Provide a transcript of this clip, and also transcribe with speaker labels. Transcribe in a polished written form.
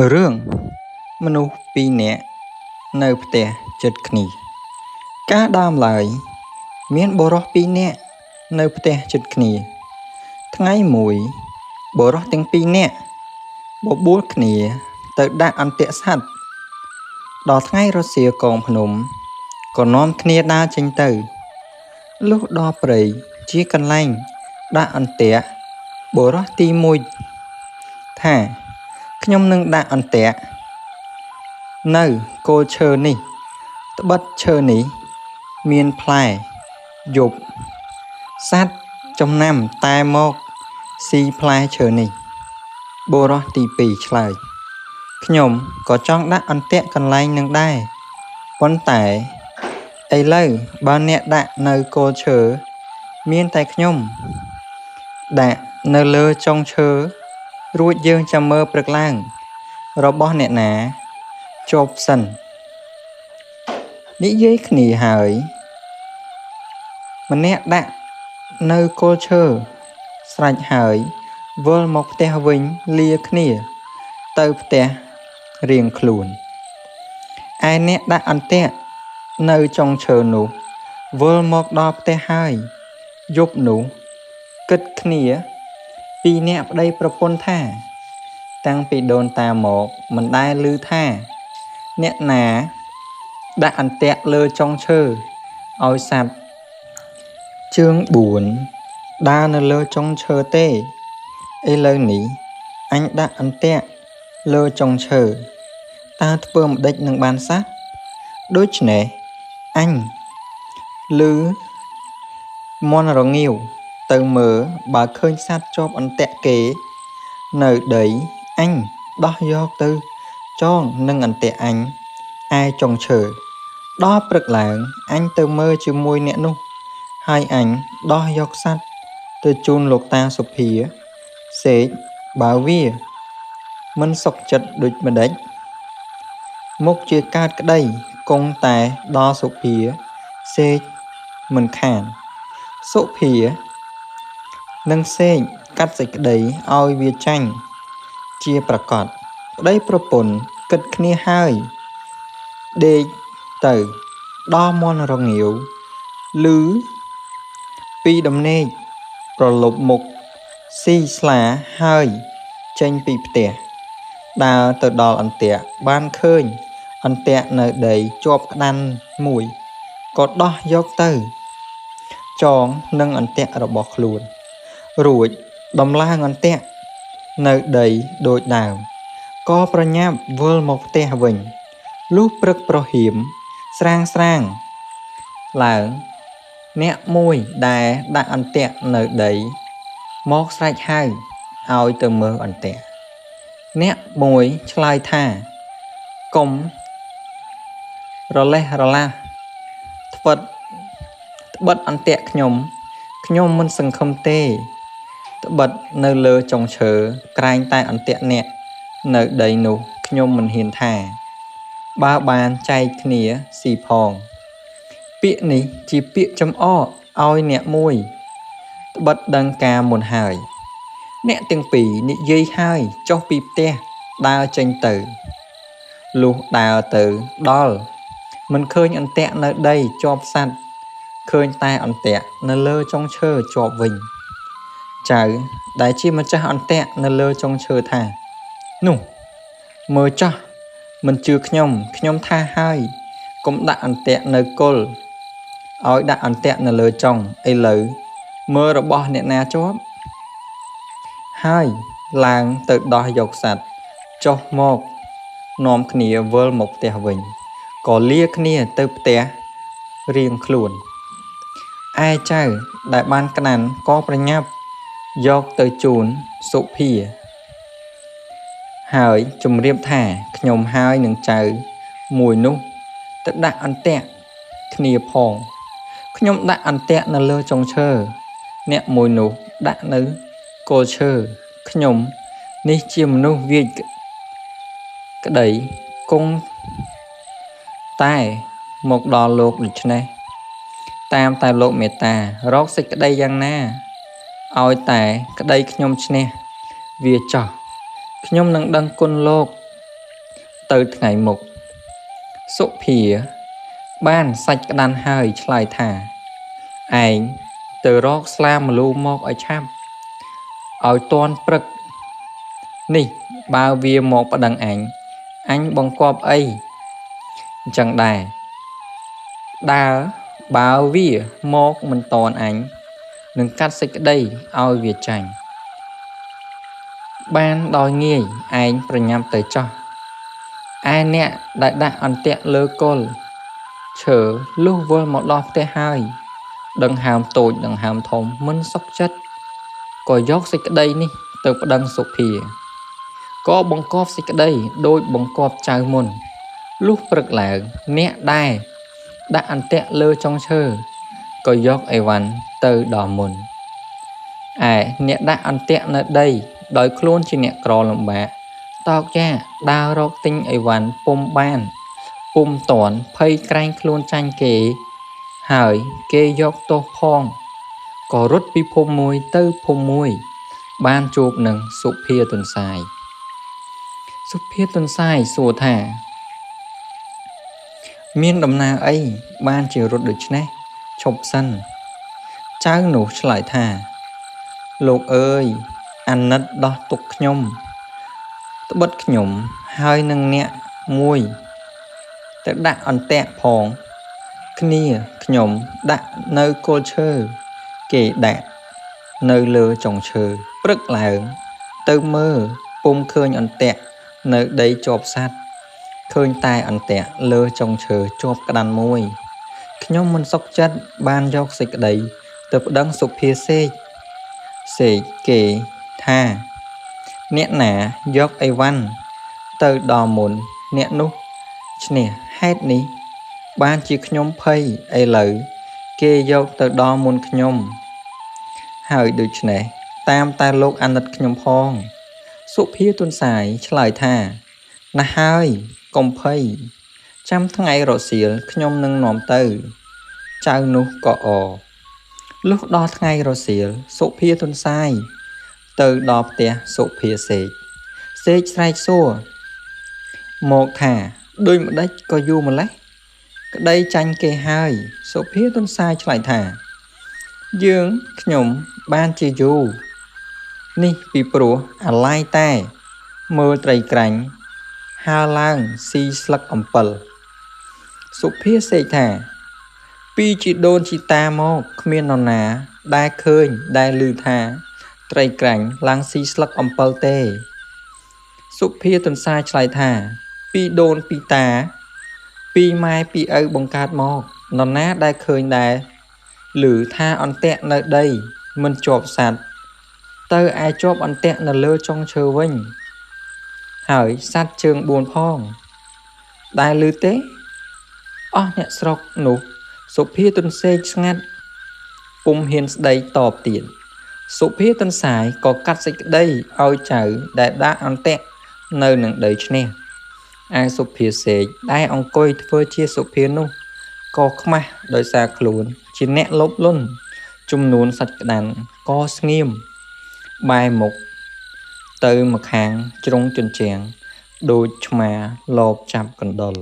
Speaker 1: រឿងមនុស្សពីរនាក់នៅផ្ទះជិតគ្នាកាលដើមឡើយមានបុរសពីរនាក់នៅផ្ទះជិតគ្នាថ្ងៃមួយបុរសទាំងពីរនាក់បបួលគ្នាទៅដាក់អន្ទាក់សត្វដល់ថ្ងៃរសៀលកងភ្នំក៏នាំគ្នាដើរចេញទៅលុះដល់ព្រៃជាកន្លែងដាក់អន្ទាក់បុរសទី1ថាខ្ញុំនឹងដាក់អន្ទាក់នៅគល់ឈើនេះត្បិតឈើនេះមានផ្លែយប់សត្វចំណាំតែមកស៊ីផ្លែឈើនេះបុរសទី2ឆ្លើយខ្ញុំក៏ចង់ដាក់អន្ទាក់កន្លែងនឹងដែរប៉ុន្តែឥឡូវបើអ្នកដាក់នៅគល់ឈើមានតែខ្ញុំដាក់នៅលើចុងឈើរួចយើងចាំមើលព្រឹកឡើងរបស់អ្នកណាជាប់សិននិយាយគ្នាហើយម្នាក់ដាក់នៅគល់ឈើស្រេចហើយវិលមកផ្ទះវិញលាគ្នាទៅផ្ទះរៀងខ្លួនឯអ្នកដាក់អន្ទាក់នៅចុងឈើនោះវិលមកដល់ផ្ទះហើយយប់នោះគិតគ្នាពីរនាក់ប្តីប្រពន្ធថាតាំងពីដូនតាមកមិនដែលឮថាអ្នកណាដាក់អន្ទាក់លើចុងឈើឲ្យសត្វជើង4ដើរនៅលើចុងឈើទេឥឡូវនេះអញដាក់អន្ទាក់លើចុងឈើតើធ្វើម្ដេចនឹងបានសះដូច្នេះអញឮមន់រងាវទៅមើលបើឃើញសត្វជាប់អន្ទាក់គេនៅដីអញដោះយកទៅចងនឹងអន្ទាក់អញឯចុងឈើដល់ព្រឹកឡើងអញទៅមើលជាមួយអ្នកនោះហើយអញដោះយកសត្វទៅជូនលោកតាសុភាសេកបើវាមិនសុខចិត្តដូចម្ដេចមុខជាកើតក្តីគង់តែដល់សុភាសេកមិនខានសុភានឹងសេកកាត់សេចក្តីឲ្យវាចាញ់ជាប្រកបប្តីប្រពន្ធគិតគ្នាហើយដេកទៅដល់មន់រងាវឮពីដំណេកប្រលប់មុខស៊ីស្លាហើយចេញពីផ្ទះដើរទៅដល់អន្ទាក់បានឃើញអន្ទាក់នៅដីជាប់ក្តាន់មួយក៏ដោះយកទៅចងនឹងអន្ទាក់របស់ខ្លួនរួចដំឡើងអន្ទាក់នៅដីដូចដើមក៏ប្រញាប់វិលមកផ្ទះវិញលុះព្រឹកប្រហៀមស្រាងឡើងអ្នកមួយដែលដាក់អន្ទាក់នៅដីមកស្រែកហៅឲ្យទៅមើលអន្ទាក់អ្នកមួយឆ្លើយថាកុំរលេះរលាស់ត្បិតអន្ទាក់ខ្ញុំមិនសង្ឃឹមទេត្បិតនៅលើចុងឈើក្រែងតែអន្ទាក់អ្នកនៅដីនោះខ្ញុំមិនហ៊ានថាបើបានចែកគ្នាស៊ីផងពាក្យនេះជាពាក្យចំអកឲ្យអ្នកមួយត្បិតដឹងការមុនហើយអ្នកទាំងពីរនិយាយហើយចុះពីផ្ទះដើរចេញទៅលុះដើរទៅដល់មិនឃើញអន្ទាក់នៅដីជាប់សัตว์ឃើញតែអន្ទាក់នៅលើចុងឈើជាប់វិញចៅដែលជាម្ចាស់អន្ទាក់នៅលើចុងឈើថានោះមើលចោះមិនជឿខ្ញុំថាហើយកុំដាក់អន្ទាក់នៅគល់ឲ្យដាក់អន្ទាក់នៅលើចុងឥឡូវមើលរបស់អ្នកណាជាប់ហើយឡើងទៅដោះយកសัตว์ចុះមកនាំគ្នាវិលមកផ្ទះវិញក៏លាគ្នាទៅផ្ទះរៀងខ្លួនឯចៅដែលបានក្តាន់ក៏ប្រញាប់យកទៅជូនសុភាហើយជម្រាបថាខ្ញុំហើយនឹងចៅមួយនោះទៅដាក់អន្ទាក់គ្នាផងខ្ញុំដាក់អន្ទាក់នៅលើចុងឈើអ្នកមួយនោះដាក់នៅគល់ឈើខ្ញុំនេះជាមនុស្សវាចក្តីគង់តែមកដល់លោកដូច្នេះតាមតែលោកមេត្តារកសេចក្តីយ៉ាងណាឲ្យតែក្តីខ្ញុំឈ្នះវាចោះខ្ញុំនឹងដឹងគុណលោក từ ngày mục Sụ phìa ban sạch đàn hơi lại thả ảnh từ róc slam lưu mọc ở chăm ở toàn prực nì bao vía một đằng ảnh anh bằng quạp ấy chẳng đài đá bao vía một mình toàn ảnh đừng cắt xích đây ao việt chành ban đòi nghề anh phải nhắm tới cho ai nè đại đại ăn tiện lơ côn chở lúc vô một lọt tê hai đừng hàm tội đừng hàm thông mân sóc chất có dốc xích đây ní từ đằng sụp phìa có bóng cóp xích đây đôi bóng cóp chào môn lúc bực là nẹ đai đã ăn tẹ lơ trong chơ có dốc ai văn từ đỏ môn ai nẹ đã ăn tẹ nơi đây đói khôn chỉ nẹ cỏ lòng bạ tao cha đào rốc tinh ai văn pum ban pum tỏn phây canh khôn chanh kế hỏi kê dốc tô phong có rút bi phum mùi tư phum mùi ban chụp nâng sụp phia tuần xài sụp phia tuần xài sủa thả miên đầm na ấy ban chiều rút được nè chụp sân cháu nụ lại thả lục ơi ăn nất đó tục nhom bất nhổm hơi nâng nhẹ mùi tự đã ăn tẹ phong kia nhổm đã nơi cô chơi kể đã nơi lơ trồng chơi rất là từ mơ pum khơi ăn tẹ nơi đây chộp sát khơi tai ăn tẹ lơ trồng chơi chộp cái đàn môi nhóm mình sóc chất ban dọc xịt đầy từ đăng sụp phía xe kể tha nét nả dọc ai văn từ đò mồn nét nút nè hết ní ban chỉ nhóm phây ai lử kê dọc từ đò mồn nhóm hỏi được nè tam ta lục ăn đất nhóm phong sụp phía tuần xài lại tha na hơi công phây trăm tháng ngày rồi xỉa nhóm nâng nòm từ cháu nụ có ồ lúc đó ngày rồi xỉa sụp phía tuần sai từ đọp tè sụp phía xế sai xua một thả đôi một đách có du một lách đây tranh kê hai sụp phía tuần sai lại thả dương nhổm ban chì du ni bị bố à lai tay mơ trầy cảnh hà lang si slắc ẩm pal sụp phía xế thả pi chỉ đôn chỉ ta mò miền nọ ná đai khơi đai lư thả trầy cảnh lang si slắc pal tê sụp phía tuần sai lại thả pi đôn pi tá pi mai pi ơi bông cát mò nọ ná đai khơi đai lử tha on tẹn nơi đây mình chộp sạt tơ ai chộp on tẹn là lơ trong chờ vinh hỏi sát trường buồn phong đai lư tế nhẹ sọc nụ sụp phía tuần xe ngắt pum hiền đầy tọp tiền sụp phía tuần xài có cắt dịch đây ao chở để đã ăn tẹt nơi nâng đầy nè ai sụp phía xe đai ông coi phơi chia sụp phía nụ có khma đời xa luôn chỉ nẹ lốp luôn chung nôn sạch đàn có nghiêm bài mục từ một hàng trong chân chèn đôi mà lộp chạm cần đồn